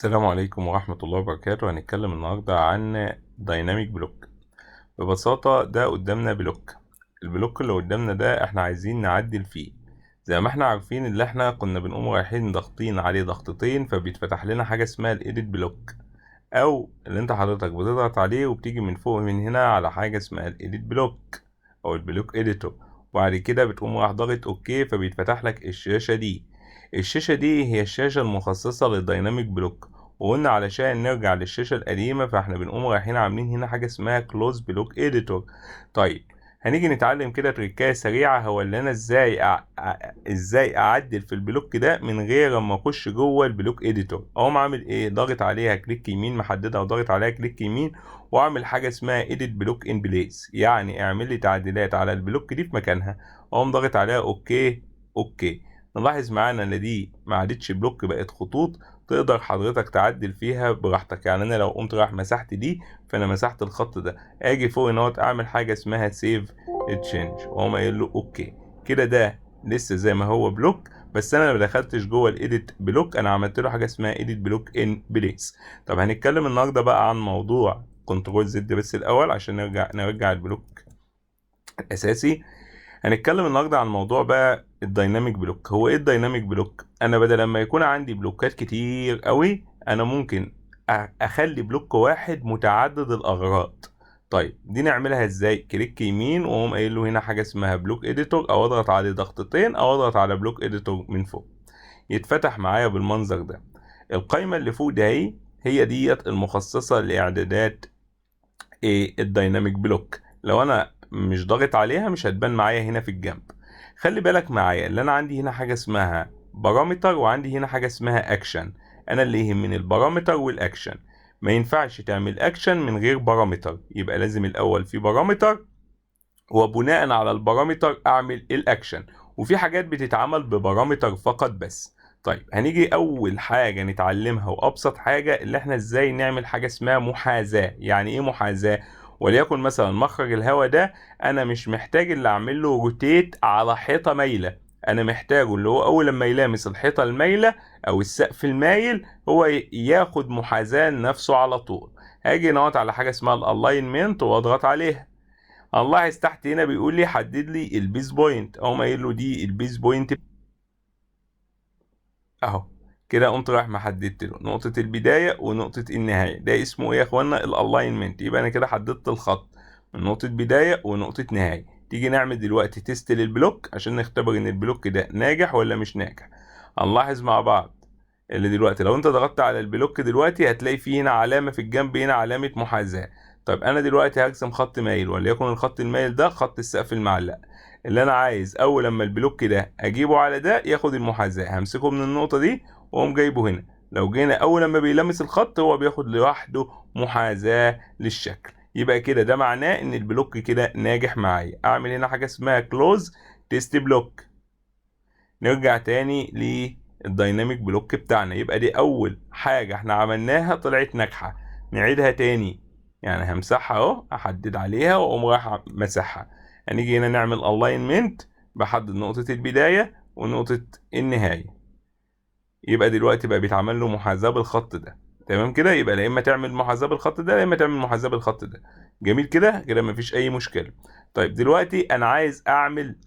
السلام عليكم ورحمة الله وبركاته. هنتكلم النهاردة عن دايناميك بلوك. ببساطة ده قدامنا بلوك. البلوك اللي قدامنا ده احنا عايزين نعدل فيه. زي ما احنا عارفين اللي احنا كنا بنقوم رايحين ضاغطين عليه ضغطتين فبيتفتح لنا حاجة اسمها الايديت بلوك، او اللي انت حضرتك بتضغط عليه وبتيجي من فوق من هنا على حاجة اسمها الايديت بلوك او البلوك اديتور، وبعد كده بتقوم رايح ضاغط اوكي فبيتفتح لك الشاشة دي. الشاشة دي هي الشاشة المخصصة للديناميك بلوك، وقلنا علشان نرجع للشاشة القديمة فاحنا بنقوم رايحين عاملين هنا حاجة اسمها كلوز بلوك اديتور. طيب هنيجي نتعلم كده تريكاية سريعة هو اللي انا ازاي اعدل في البلوك ده من غير ما اخش جوه البلوك اديتور. اقوم عامل ايه؟ ضاغط عليها كليك يمين، محددها وضاغط عليها كليك يمين، واعمل حاجة اسمها edit block in place، يعني اعمل لي تعديلات على البلوك دي في مكانها. اقوم ضاغط عليها اوكي. اوكي، نلاحظ معانا ان دي ما عادتش بلوك، بقت خطوط تقدر حضرتك تعدل فيها براحتك. يعني انا لو قمت رايح مسحت دي فانا مسحت الخط ده، اجي فوق هنا اعمل حاجه اسمها سيف تشينج واقوم قايل له اوكي. كده ده لسه زي ما هو بلوك، بس انا ما دخلتش جوه الايديت بلوك، انا عملت له حاجه اسمها ايديت بلوك ان بليس. طب هنتكلم النهارده بقى عن موضوع كنترول زد بس الاول عشان نرجع البلوك الاساسي. هنتكلم النهارده عن موضوع بقى الدايناميك بلوك. هو ايه الدايناميك بلوك؟ انا بدل لما يكون عندي بلوكات كتير قوي انا ممكن اخلي بلوك واحد متعدد الاغراض. طيب دي نعملها ازاي؟ كليك يمين واقوم قايل له هنا حاجه اسمها بلوك اديتور، او اضغط عليه ضغطتين، او اضغط على بلوك اديتور من فوق، يتفتح معايا بالمنظر ده. القايمه اللي فوق ده هي ديت المخصصه لاعدادات ايه الدايناميك بلوك. لو انا مش ضاغط عليها مش هتبان معايا هنا في الجنب. خلي بالك معايا اللي انا عندي هنا حاجه اسمها بارامتر وعندي هنا حاجه اسمها اكشن. انا اللي يهمني البارامتر والاكشن. ما ينفعش تعمل اكشن من غير بارامتر، يبقى لازم الاول في بارامتر وبناء على البارامتر اعمل الاكشن. وفي حاجات بتتعمل ببارامتر فقط بس. طيب هنيجي اول حاجه نتعلمها وابسط حاجه اللي احنا ازاي نعمل حاجه اسمها محاذاه. يعني ايه محاذاه؟ وليكن مثلا مخرج الهواء ده انا مش محتاج اللي اعمل له روتيت على حيطه مايله، انا محتاجه اللي هو اول لما يلامس الحيطه المايله او السقف المايل هو ياخد محاذاه لنفسه على طول. هاجي نقط على حاجه اسمها الالاينمنت واضغط عليها. هنلاحظ تحت هنا بيقول لي حدد لي البيز بوينت، اقوم قايل له دي البيز بوينت اهو. كده قمت رايح محددت له نقطة البداية ونقطة النهاية. ده اسمه ايه يا اخوانا؟ الالاينمنت. يبقى انا كده حددت الخط من نقطة بداية ونقطة نهاية. تيجي نعمل دلوقتي تيست للبلوك عشان نختبر ان البلوك ده ناجح ولا مش ناجح. هنلاحظ مع بعض اللي دلوقتي لو انت ضغطت على البلوك دلوقتي هتلاقي فيه هنا علامة في الجنب، هنا علامة محاذاة. طيب انا دلوقتي هرسم خط مايل وليكن الخط المايل ده خط السقف المعلق، اللي انا عايز اول لما البلوك ده اجيبه على ده ياخد المحاذاة، همسكه من النقطة دي واقوم جايبه هنا. لو جينا اول لما بيلمس الخط هو بياخد لوحده محاذاة للشكل. يبقى كده ده معناه ان البلوك كده ناجح معايا. اعمل هنا حاجة اسمها كلوز تيست بلوك. نرجع تاني للديناميك بلوك بتاعنا. يبقى دي اول حاجة احنا عملناها طلعت ناجحة. نعيدها تاني، يعني همسحها اهو، احدد عليها واقوم رايح مسحها. هنيجي هنا نعمل الاينمنت، بحدد نقطة البداية ونقطة النهاية. يبقى دلوقتي بقى بيتعمل له محاذاة بالخط ده. تمام كده؟ يبقى لا اما تعمل محاذاة بالخط ده لا اما تعمل محاذاة بالخط ده. جميل كده؟ كده مفيش اي مشكلة. طيب دلوقتي انا عايز اعمل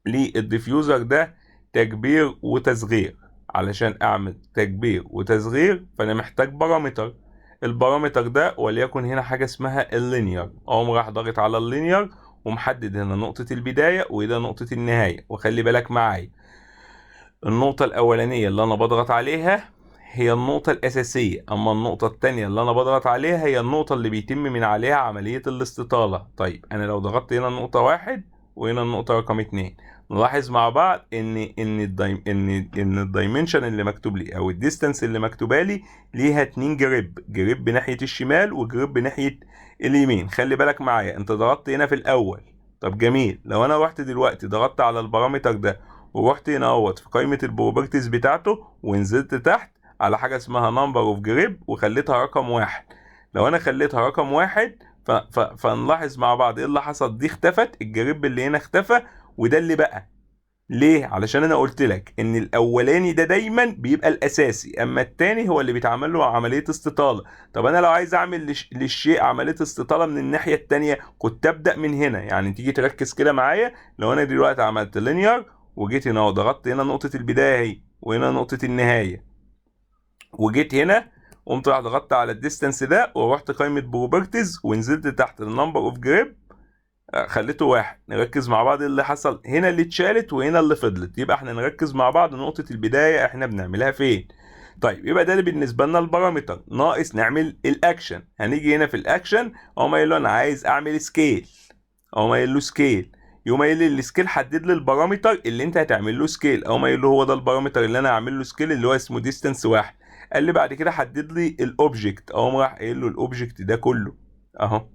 للديفيوزر ده تكبير وتصغير. علشان اعمل تكبير وتصغير فانا محتاج بارامتر. البارامتر ده وليكن هنا حاجة اسمها اللينير، اقوم راح ضاغط على اللينير ومحدد هنا نقطة البداية وده نقطة النهاية. وخلي بالك معايا النقطة الأولانية اللي أنا بضغط عليها هي النقطة الأساسية، أما النقطة التانية اللي أنا بضغط عليها هي النقطة اللي بيتم من عليها عملية الاستطالة. طيب أنا لو ضغطت هنا النقطة واحد وهنا النقطة رقم اتنين، نلاحظ مع بعض إن الدايمنشن اللي مكتوب لي أو الديستانس اللي مكتوبة لي ليها اتنين جريب ناحية الشمال وجريب ناحية اليمين. خلي بالك معايا أنت ضغطت هنا في الأول. طب جميل، لو أنا رحت دلوقتي ضغطت على البارامتر ده ورحت هنا اهوت في قائمة البروبرتيز بتاعته ونزلت تحت على حاجة اسمها نمبر اوف جريب وخليتها رقم واحد. لو انا خليتها رقم واحد فنلاحظ مع بعض ايه اللي حصل. دي اختفت، الجريب اللي هنا اختفى وده اللي بقى. ليه؟ علشان انا قلت لك ان الاولاني ده دايما بيبقى الاساسي، اما التاني هو اللي بيتعمل له عمليه استطاله. طب انا لو عايز اعمل للشيء عمليه استطاله من الناحيه التانيه كنت ابدا من هنا. يعني تيجي تركز كده معايا، لو انا دلوقتي عملت لينير وجيت هنا وضغطت هنا نقطه البدايه اهي وهنا نقطه النهايه، وجيت هنا قمت راح ضغطت على الديستانس ده ورحت قائمه بروبرتيز ونزلت تحت النمبر اوف جريب خليته واحد. نركز مع بعض اللي حصل هنا، اللي اتشالت وهنا اللي فضلت. يبقى احنا نركز مع بعض نقطة البداية احنا بنعملها فين. طيب يبقى ده اللي بالنسبة لنا البارامتر. ناقص نعمل الاكشن. هنيجي هنا في الاكشن اقوم قايل له انا عايز اعمل سكيل، اقوم قايل له سكيل، يقوم قايل لي السكيل حدد لي البارامتر اللي انت هتعمل له سكيل. اقوم قايل له هو ده البارامتر اللي انا هعمل له سكيل اللي هو اسمه ديستانس واحد. قال لي بعد كده حدد لي الاوبجكت، اقوم راح قايل له الاوبجكت ده كله اهو،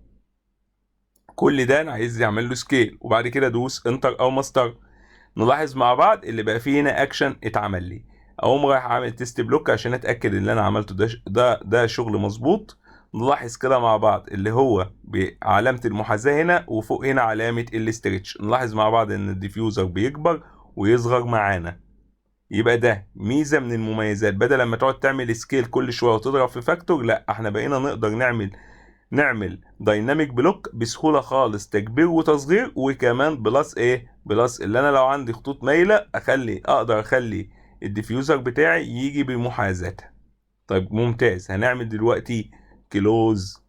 كل ده انا عايز يعمل له سكيل. وبعد كده ادوس انتر او ماستر. نلاحظ مع بعض اللي بقى فيه هنا اكشن اتعمل لي. اقوم رايح عامل تيست بلوك عشان اتاكد ان اللي انا عملته ده شغل مظبوط. نلاحظ كده مع بعض اللي هو بعلامه المحاذاه هنا وفوق هنا علامه الاسترتش. نلاحظ مع بعض ان الديفيوزر بيكبر ويصغر معانا. يبقى ده ميزه من المميزات، بدل ما تقعد تعمل سكيل كل شويه وتضرب في فاكتور، لا احنا بقينا نقدر نعمل دايناميك بلوك بسهوله خالص، تكبير وتصغير. وكمان بلس ايه، بلس اللي انا لو عندي خطوط مايله اقدر اخلي الديفيوزر بتاعي يجي بمحاذاتها. طيب ممتاز. هنعمل دلوقتي كلوز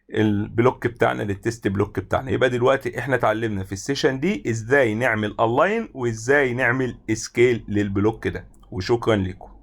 للبلوك بتاعنا، للتست بلوك بتاعنا. يبقى دلوقتي احنا اتعلمنا في السيشن دي ازاي نعمل الاين وازاي نعمل سكيل للبلوك ده. وشكرا لكم.